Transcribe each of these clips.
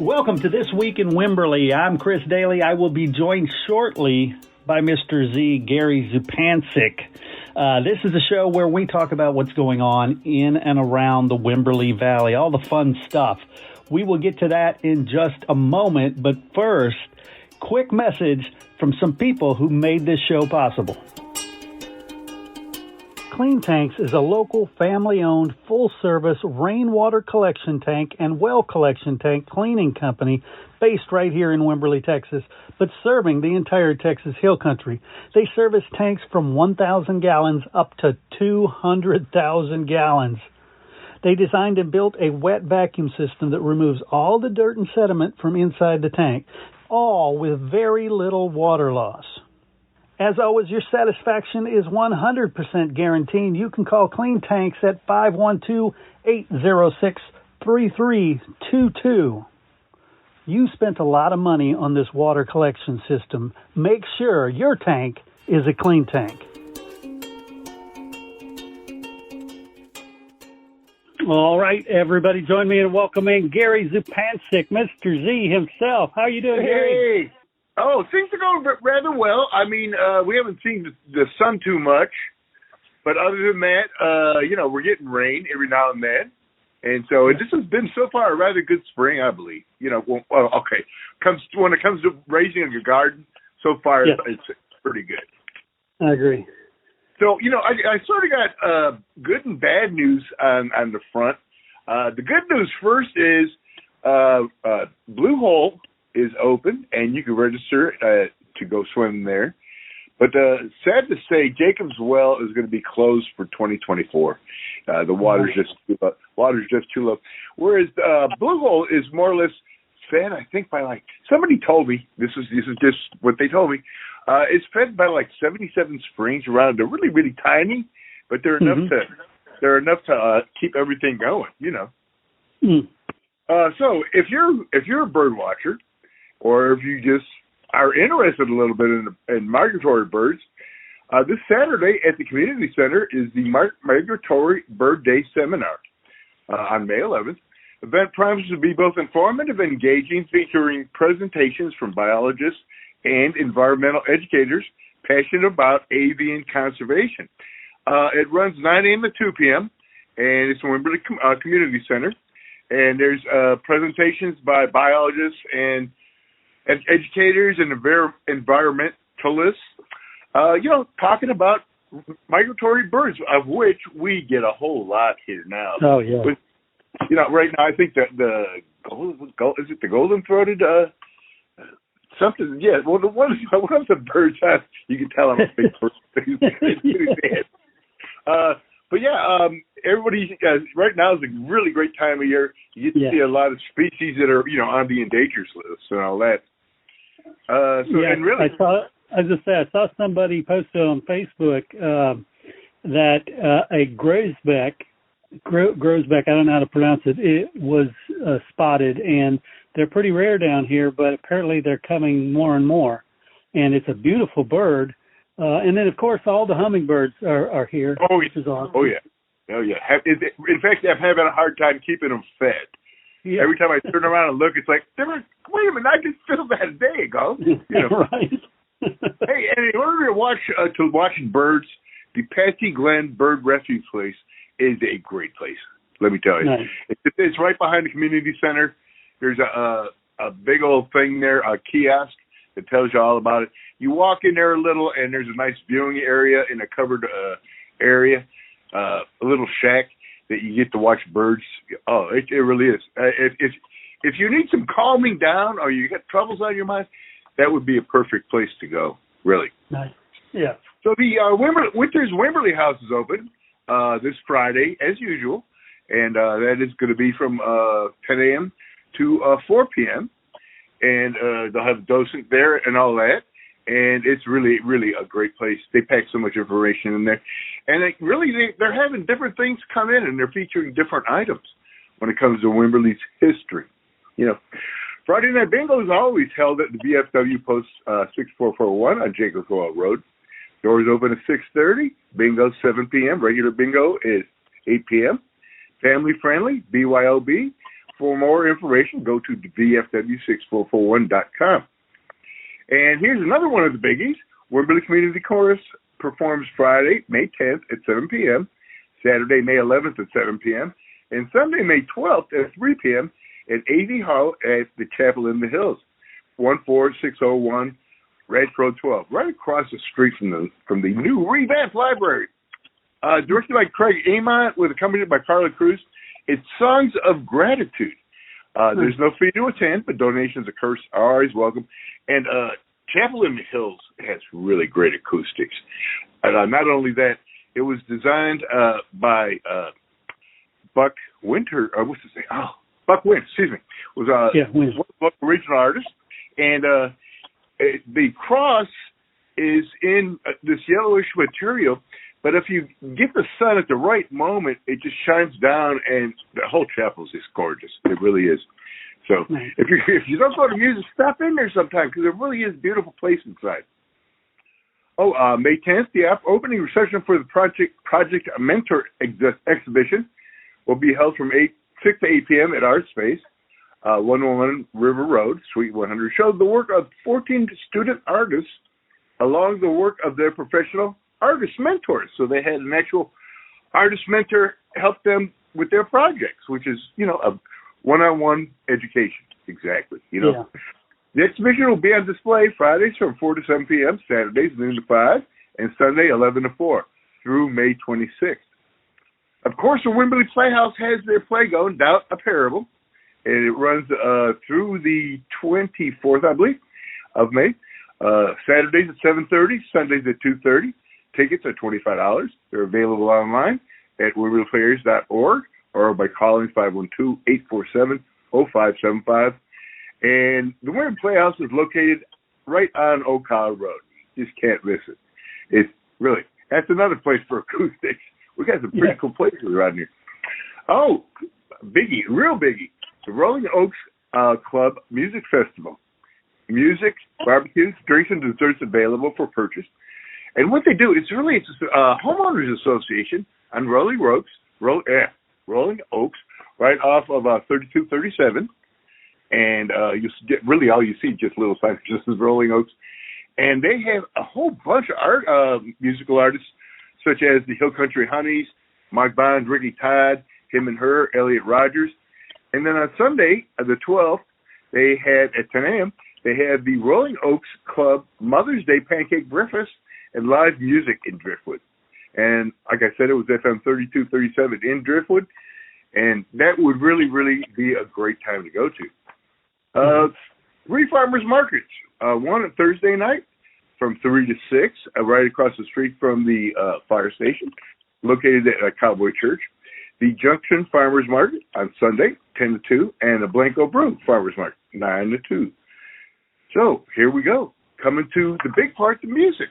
Welcome to This Week in Wimberley. I'm Chris Doelle. I will be joined shortly by Mr. Z, Gary Zupancic. This is a show where we talk about what's going on in and around the Wimberley Valley, all the fun stuff. We will get to that in just a moment, but first, quick message from some people who made this show possible. Clean Tanks is a local, family-owned, full-service rainwater collection tank and well collection tank cleaning company based right here in Wimberley, Texas, but serving the entire Texas Hill Country. They service tanks from 1,000 gallons up to 200,000 gallons. They designed and built a wet vacuum system that removes all the dirt and sediment from inside the tank, all with very little water loss. As always, your satisfaction is 100% guaranteed. You can call Clean Tanks at 512-806-3322. You spent a lot of money on this water collection system. Make sure your tank is a clean tank. All right, everybody, join me in welcoming Gary Zupancic, Mr. Z himself. How you doing, Gary? Hey. Oh, things are going rather well. I mean, we haven't seen the sun too much, but other than that, we're getting rain every now and then. And so this has been so far a rather good spring, I believe. When it comes to raising a garden, so far it's pretty good. I agree. So, I sort of got good and bad news on the front. The good news first is Blue Hole is open, and you can register to go swim there. But sad to say, Jacob's Well is going to be closed for 2024. The water's just too low. Whereas Blue Hole is more or less fed, I think, by somebody told me, this is just what they told me, it's fed by 77 springs around. They're really, really tiny, but they're enough to keep everything going, So if you're a bird watcher, or if you just are interested a little bit in migratory birds, this Saturday at the Community Center is the Migratory Bird Day Seminar on May 11th. The event promises to be both informative and engaging, featuring presentations from biologists and environmental educators passionate about avian conservation. It runs 9 a.m. to 2 p.m., and it's in Wimberley Community Center. And there's presentations by biologists and educators and environmentalists, talking about migratory birds, of which we get a whole lot here now. Oh, yeah. But, right now I think that the golden-throated something? Yeah. Well, one of the birds, you can tell I'm a big bird. But yeah, everybody right now is a really great time of year. You get to see a lot of species that are on the endangered list and all that. And really, I saw somebody posted on Facebook that a grosbeck, I don't know how to pronounce it, it was spotted, and they're pretty rare down here, but apparently they're coming more and more. And it's a beautiful bird. And then, of course, all the hummingbirds are here. Oh, which is awesome. Oh, yeah. Oh, yeah. In fact, I'm having a hard time keeping them fed. Yeah. Every time I turn around and look, it's like, wait a minute, I just filmed that a day ago. Right. Hey, and in order to watch birds, the Patsy Glen Bird Refuge Place is a great place. Let me tell you. Nice. It's right behind the community center. There's a big old thing there, a kiosk that tells you all about it. You walk in there a little, and there's a nice viewing area in a covered area, a little shack that you get to watch birds. Oh, it really is. If you need some calming down or you got troubles on your mind, that would be a perfect place to go, really. Nice. Yeah. So the Winter's Wimberley House is open this Friday, as usual, and that is going to be from 10 a.m. to 4 p.m., and they'll have a docent there and all that. And it's really, really a great place. They pack so much information in there. And they're having different things come in, and they're featuring different items when it comes to Wimberley's history. Friday Night Bingo is always held at the VFW Post 6441 on Jacobs Well Road. Doors open at 6:30. Bingo 7 p.m. Regular bingo is 8 p.m. Family friendly, BYOB. For more information, go to VFW6441.com. And here's another one of the biggies. Wimberley Community Chorus performs Friday, May 10th at 7 p.m., Saturday, May 11th at 7 p.m., and Sunday, May 12th at 3 p.m. at AV Hall at the Chapel in the Hills, 14601 Ranch Road 12, right across the street from the new revamped library. Directed by Craig Amont, accompanied by Carla Cruz. It's Songs of Gratitude. There's no fee to attend, but donations, of course, are always welcome. And Chapel in the Hills has really great acoustics. Not only that, it was designed by Buck Winter. What's his name? Buck Wint, excuse me. Was one of the original artists. And the cross is in this yellowish material. But if you get the sun at the right moment, it just shines down, and the whole chapel is just gorgeous. It really is. So if you don't go to music, stop in there sometime, because it really is a beautiful place inside. May 10th, the opening reception for the Project Mentor exhibition will be held from 6 to 8 p.m. at Art Space, 101 River Road, Suite 100. Showed the work of 14 student artists along the work of their professional artist mentors. So they had an actual artist mentor help them with their projects, which is, a one-on-one education. Exactly. The exhibition will be on display Fridays from 4 to 7 p.m., Saturdays noon to 5, and Sunday 11 to 4 through May 26th. Of course, the Wimberley Playhouse has their play going, Doubt a Parable, and it runs through the 24th, I believe, of May. Saturdays at 7:30, Sundays at 2:30. Tickets are $25. They're available online at wimberleyplayers.org or by calling 512-847-0575. And the Wimberley Playhouse is located right on Ocala Road. You just can't miss it. It's really, that's another place for acoustics. We got some pretty cool places around here. Oh, biggie, real biggie. The Rolling Oaks Club Music Festival. Music, barbecues, drinks, and desserts available for purchase. And what they do, it's a homeowners association on Rolling Oaks, right off of 3237. And you get really all you see just little signs, just as Rolling Oaks. And they have a whole bunch of musical artists, such as the Hill Country Honeys, Mark Bond, Ricky Todd, Him and Her, Elliot Rogers. And then on Sunday, the 12th, they had at 10 a.m., they had the Rolling Oaks Club Mother's Day Pancake Breakfast and live music in Driftwood. And like I said, it was FM 3237 in Driftwood. And that would really, really be a great time to go to. 3 farmers markets. One on Thursday night from 3 to 6, right across the street from the fire station, located at Cowboy Church. The Junction Farmers Market on Sunday, 10 to 2, and the Blanco Brew Farmers Market, 9 to 2. So here we go. Coming to the big part, the music.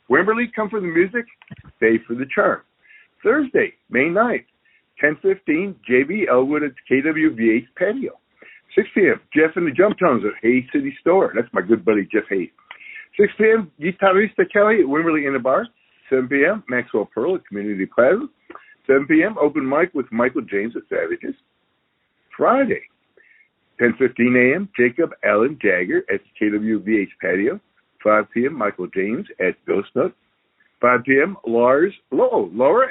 Wimberley, come for the music, stay for the charm. Thursday, May 9th, 10:15, JB Elwood at KWVH Patio. 6 p.m., Jeff and the Jump Tones at Hayes City Store. That's my good buddy, Jeff Hayes. 6 p.m., Guitarista Kelly at Wimberley in the Bar. 7 p.m., Maxwell Pearl at Community Plaza. 7 p.m., open mic with Michael James at Savages. Friday, 10:15 a.m., Jacob Allen Jagger at KWVH Patio. 5 p.m., Michael James at Ghost Nook. 5 p.m., Laura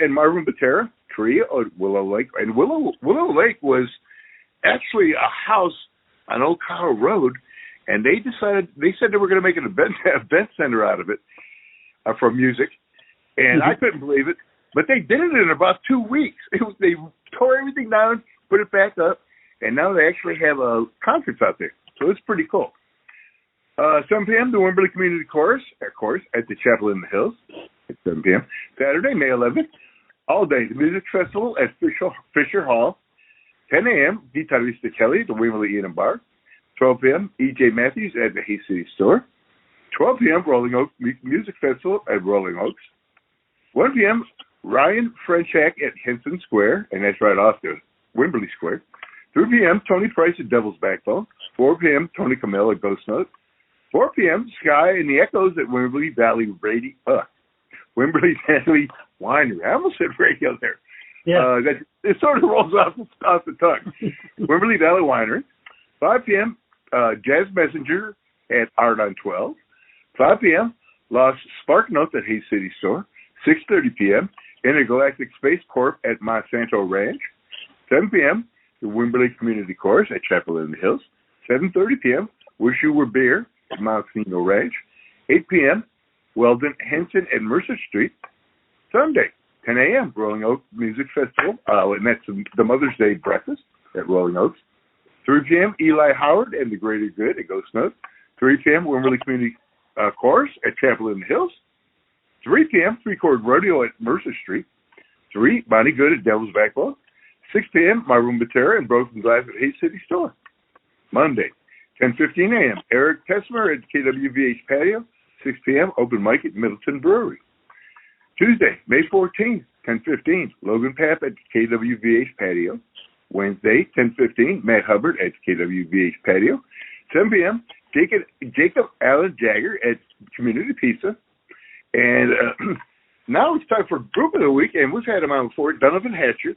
and Marvin Batera Trio at Willow Lake. And Willow Lake was actually a house on Ocala Road, and they said they were going to make an event center out of it for music, and I couldn't believe it, but they did it in about 2 weeks. They tore everything down, put it back up, and now they actually have concerts out there, so it's pretty cool. 7 p.m., the Wimberley Community Chorus, of course, at the Chapel in the Hills at 7 p.m. Saturday, May 11th, all day, the Music Festival at Fisher Hall. 10 a.m., Guitarista Kelly at the Wimberley Inn and Bar. 12 p.m., E.J. Matthews at the Hayes City Store. 12 p.m., Rolling Oaks Music Festival at Rolling Oaks. 1 p.m., Ryan Frenchak at Henson Square, and that's right off the Wimberley Square. 3 p.m., Tony Price at Devil's Backbone. 4 p.m., Tony Camille at Ghost Note. 4 p.m., Sky and the Echoes at Wimberley Valley Wimberley Valley Winery. I almost said radio there. Yeah. It sort of rolls off the tongue. Wimberley Valley Winery. 5 p.m., Jazz Messenger at Art on 12. 5 p.m., Lost Spark Notes at Hayes City Store. 6:30 p.m., Intergalactic Space Corp at Monsanto Ranch. 7 p.m., the Wimberley Community Chorus at Chapel in the Hills. 7:30 p.m., Wish You Were Beer at Monsanto Ranch. 8 p.m., Weldon Henson at Mercer Street. Sunday, 10 a.m., Rolling Oak Music Festival, and that's the Mother's Day breakfast at Rolling Oaks. 3 p.m., Eli Howard and the Greater Good at Ghost Note. 3 p.m., Wimberley Community Chorus at Chapel in the Hills. 3 p.m., Three Chord Rodeo at Mercer Street. 3, Bonnie Good at Devil's Backbone. 6 p.m., My Room Batera and Broken Glass at Hayes City Store. Monday, 10:15 a.m., Eric Tessmer at KWVH Patio. 6 p.m., Open Mic at Middleton Brewery. Tuesday, May 14th, 10:15, Logan Papp at KWVH Patio. Wednesday, 10:15, Matt Hubbard at KWVH Patio. 7 p.m., Jacob Allen Jagger at Community Pizza. And now it's time for Group of the Week, and we've had him on before, Donovan Hatcher.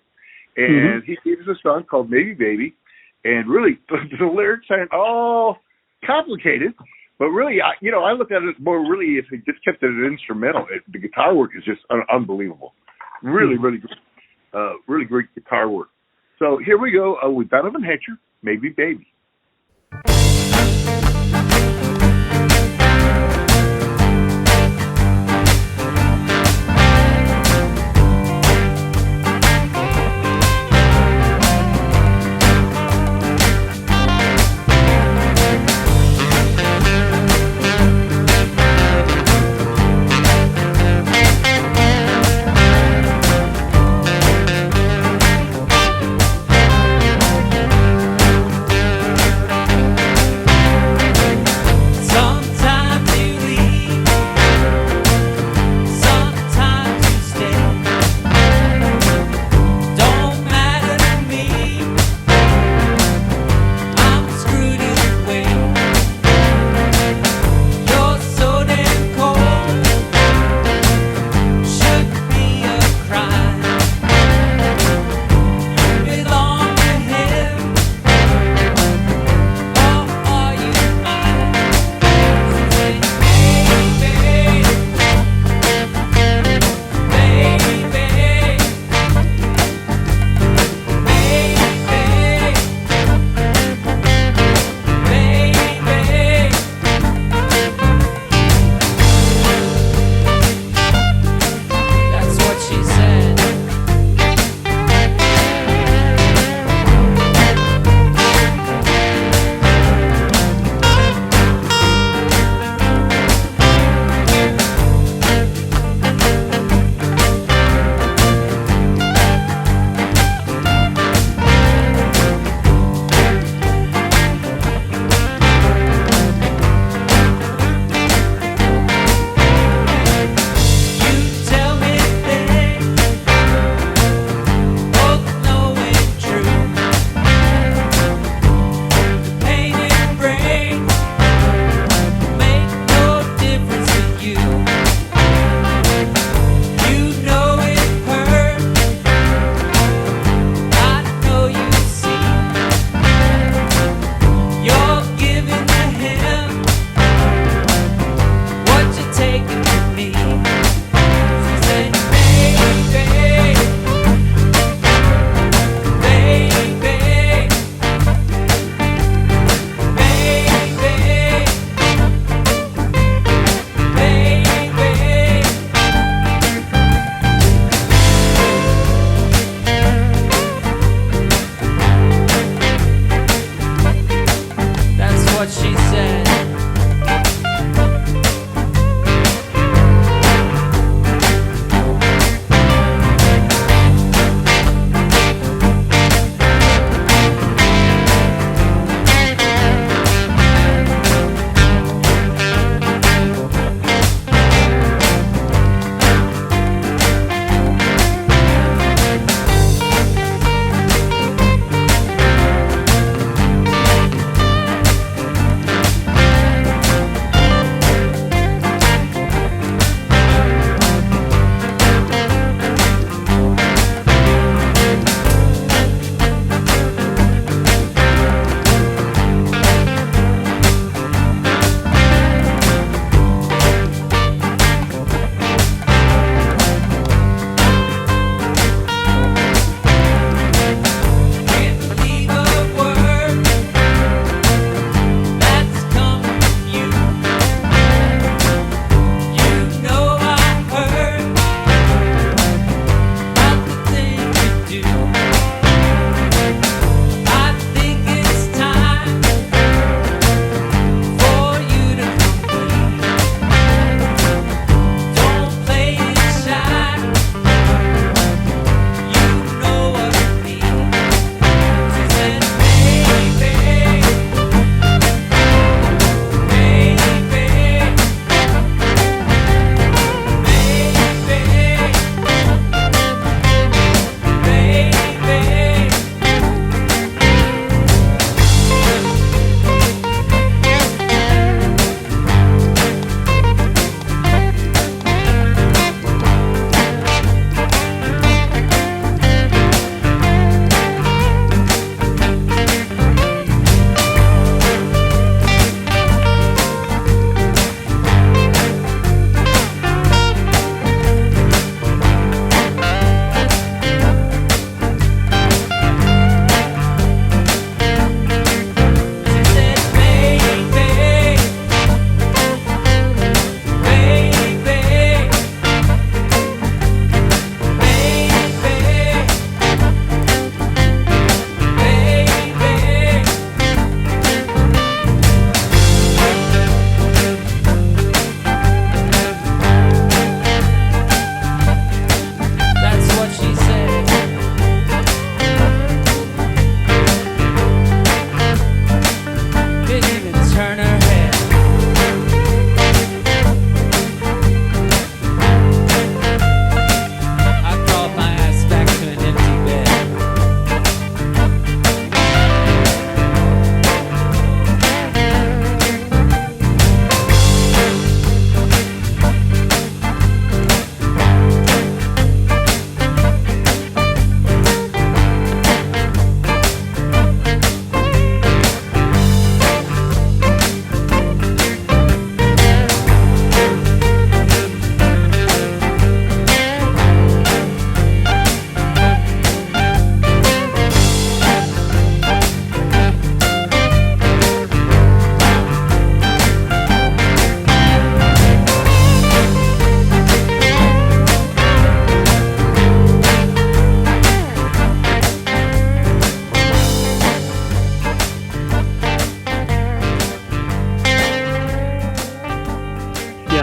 And he gave us a song called Maybe Baby. And really, the lyrics aren't all complicated. But really, I look at it more really if he just kept it an instrumental. The guitar work is just unbelievable. Really, really great guitar work. So here we go with Donovan Hatcher, Maybe Baby.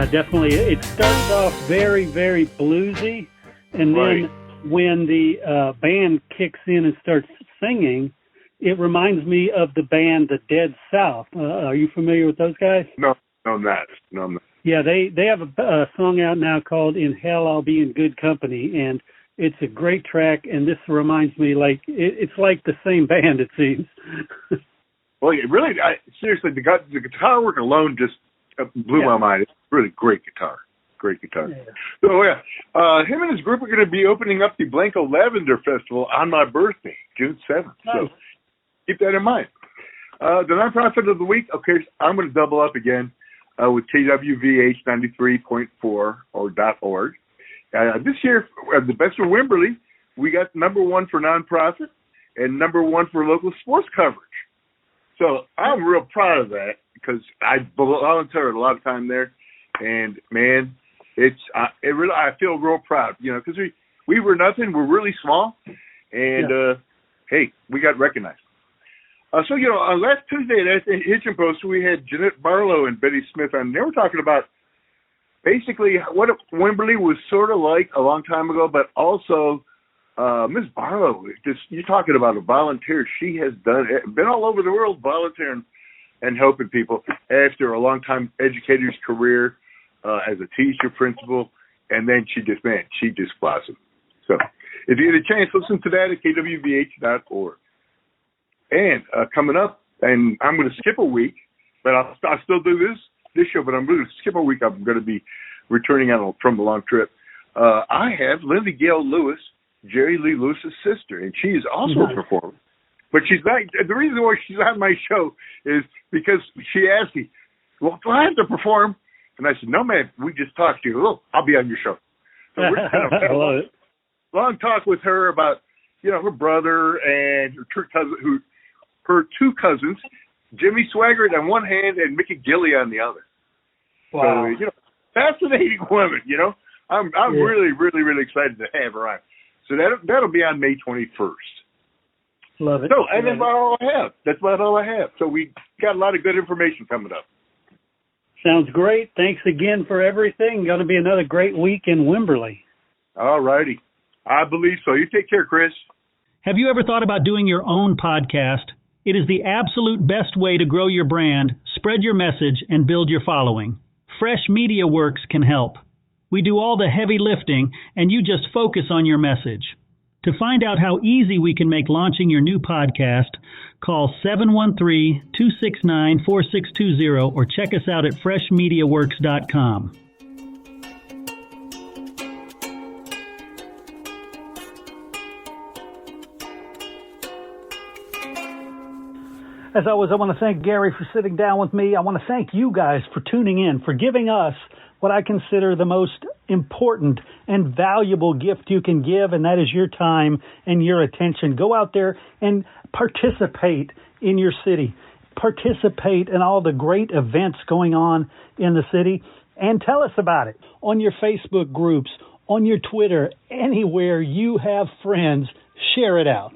Yeah, definitely. It starts off very, very bluesy, and then when the band kicks in and starts singing, it reminds me of the band The Dead South. Are you familiar with those guys? No, I'm not. No, I'm not. Yeah, they have a song out now called "In Hell I'll Be in Good Company," and it's a great track. And this reminds me, like it's like the same band, it seems. Well, really, seriously, the guitar work alone just blew my mind. It's really great guitar. Great guitar. Yeah. So, him and his group are going to be opening up the Blanco Lavender Festival on my birthday, June 7th. Nice. So keep that in mind. The nonprofit of the week, okay, I'm going to double up again with KWVH 93.4 or .org. This year, the Best of Wimberley, we got number 1 for nonprofit and number 1 for local sports coverage. So I'm real proud of that because I volunteered a lot of time there, and man, I feel real proud, because we were nothing, we're really small, and hey, we got recognized. So on last Tuesday at Hitchin Post, we had Jeanette Barlow and Betty Smith on. They were talking about basically what Wimberley was sort of like a long time ago, but also Ms. Barlow, you're talking about a volunteer. She has been all over the world volunteering and helping people after a long time educator's career as a teacher, principal, and then she just blossomed. So if you get a chance, listen to that at kwvh.org. And coming up, and I'm going to skip a week, but I'll still do this show, but I'm going to skip a week. I'm going to be returning from a long trip. I have Linda Gail Lewis, Jerry Lee Lewis's sister, and she is also a performer. But she's not. The reason why she's on my show is because she asked me, "Well, do I have to perform?" And I said, "No, man. We just talked to you. Oh, I'll be on your show." So we're going to have a long talk with her about, her brother and her two cousins, Jimmy Swaggart on one hand and Mickey Gilly on the other. Wow. So, fascinating women. I'm really, really, really excited to have her on. So that'll be on May 21st. Love it. So, and that's about all I have. That's about all I have. So we got a lot of good information coming up. Sounds great. Thanks again for everything. Going to be another great week in Wimberley. All righty. I believe so. You take care, Chris. Have you ever thought about doing your own podcast? It is the absolute best way to grow your brand, spread your message, and build your following. Fresh Media Works can help. We do all the heavy lifting, and you just focus on your message. To find out how easy we can make launching your new podcast, call 713-269-4620 or check us out at freshmediaworks.com. As always, I want to thank Gary for sitting down with me. I want to thank you guys for tuning in, for giving us what I consider the most important and valuable gift you can give, and that is your time and your attention. Go out there and participate in your city. Participate in all the great events going on in the city, and tell us about it on your Facebook groups, on your Twitter, anywhere you have friends. Share it out.